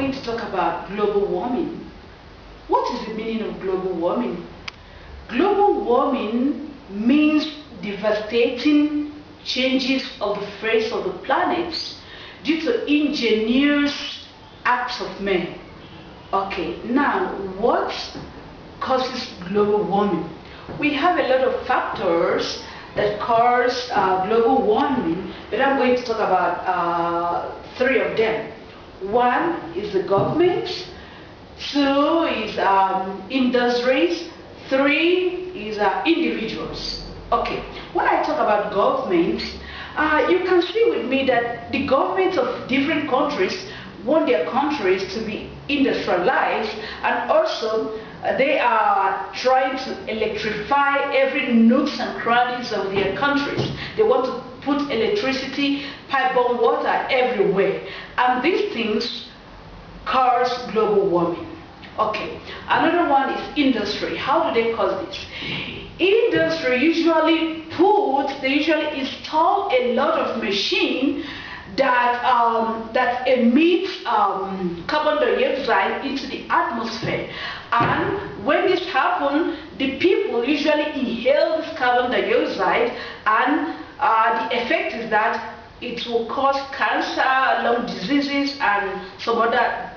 going to talk about global warming. What is the meaning of global warming? Global warming means devastating changes of the face of the planet due to ingenious acts of men. Okay, now what causes global warming? We have a lot of factors that cause global warming, but I'm going to talk about three of them. One is the government, two is industries, three is individuals. Okay, when I talk about government, you can see with me that the governments of different countries want their countries to be industrialized, and also they are trying to electrify every nooks and crannies of their countries. They want to put electricity, pipe-borne water everywhere, and these things cause global warming. Okay, another one is industry. How do they cause this? Industry usually install a lot of machine that emits carbon dioxide into the atmosphere, and when this happens, the people usually inhale this carbon dioxide, and the effect is that it will cause cancer, lung diseases, and some other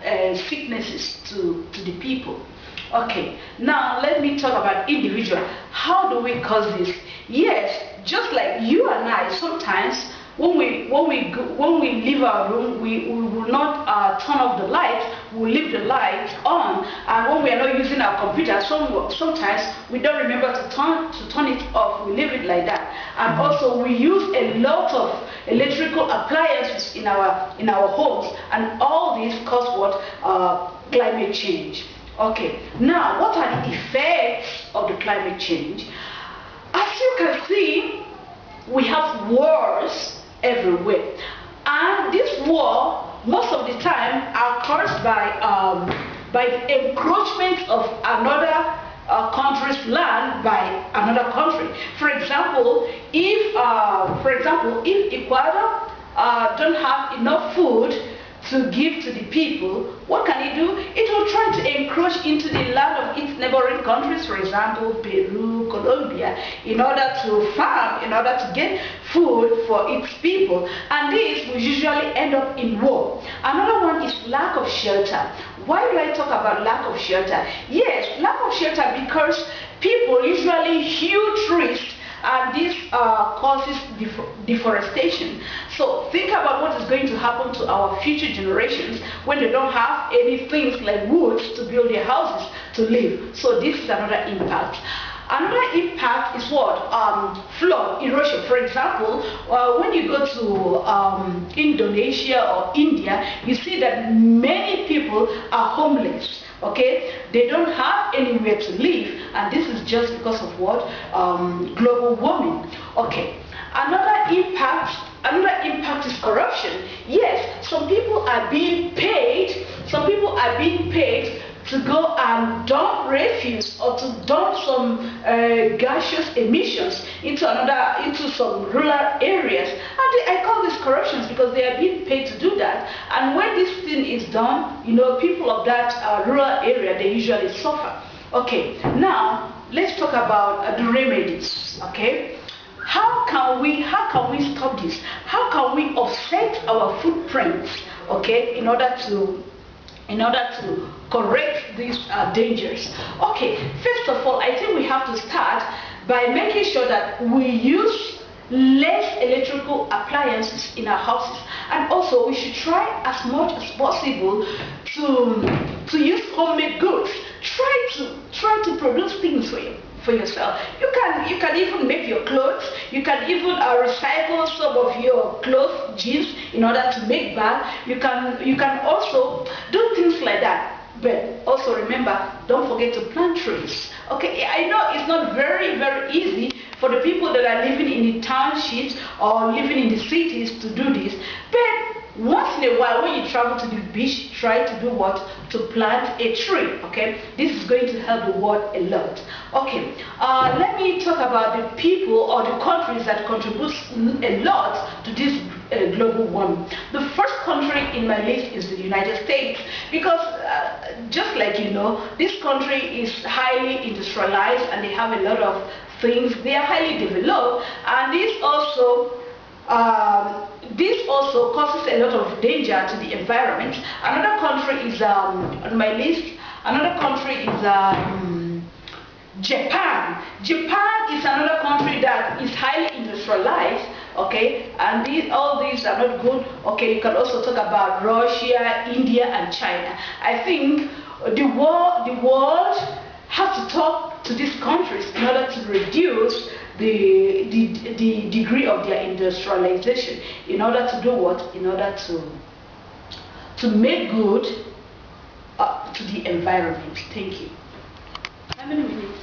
sicknesses to the people. Okay, now let me talk about individual. How do we cause this? Yes, just like you and I, sometimes when we leave our room, we will not turn off the light. We'll leave the light on, and when we are not using our computer, sometimes we don't remember to turn it off. We leave it like that. And also we use a lot of electrical appliances in our homes, and all these cause what? Climate change. Okay, now what are the effects of the climate change? As you can see, we have wars everywhere, and this war most of the time are caused by the encroachment of another country's land by another country. For example, if Ecuador don't have enough food to give to the people, what can it do? It will try to encroach into the land of its neighboring countries, for example, Peru, Colombia, in order to farm, in order to get food for its people. And this will usually end up in war. Another one is lack of shelter. Why do I talk about lack of shelter? Yes, lack of shelter because people usually hew trees, and this causes deforestation. So think about what is going to happen to our future generations when they don't have any things like woods to build their houses to live. So this is another impact. Another impact is what? Flood, erosion. For example, when you go to Indonesia or India, you see that many people are homeless. Okay, they don't have anywhere to live, and this is just because of what? Global warming. Okay, another impact is corruption. Yes, some people are being paid to go and dump refuse or to dump some gaseous emissions into some rural areas, and I call this corruptions because they are being paid to do that. And when this thing is done, you know, people of that rural area, they usually suffer. Okay, now let's talk about the remedies. Okay, how can we stop this? How can we offset our footprints? Okay, in order to correct these dangers. Okay, first of all, I think we have to start by making sure that we use less electrical appliances in our houses, and also we should try as much as possible to use homemade goods. Try to produce things for yourself. You can even make your clothes. You can even recycle some of your clothes, jeans, in order to make bags. You can also do things like that. But also remember, don't forget to plant trees. Okay, I know it's not very easy for the people that are living in the townships or living in the cities to do this, but once in a while when you travel to the beach, try to do what? To plant a tree. Okay, this is going to help the world a lot. Okay, let me talk about the people or the countries that contribute a lot to this global warming. The first country in my list is the United States, because just like you know, this country is highly industrialized and they have a lot of things. They are highly developed, and this also causes a lot of danger to the environment. Another country is on my list. Another country is Japan. Japan is another country that is highly industrialized. Okay, and all these are not good. Okay, you can also talk about Russia, India, and China. I think the world has to talk to these countries in order to reduce the degree of their industrialization, in order to do what? In order to make good to the environment. Thank you. How many minutes?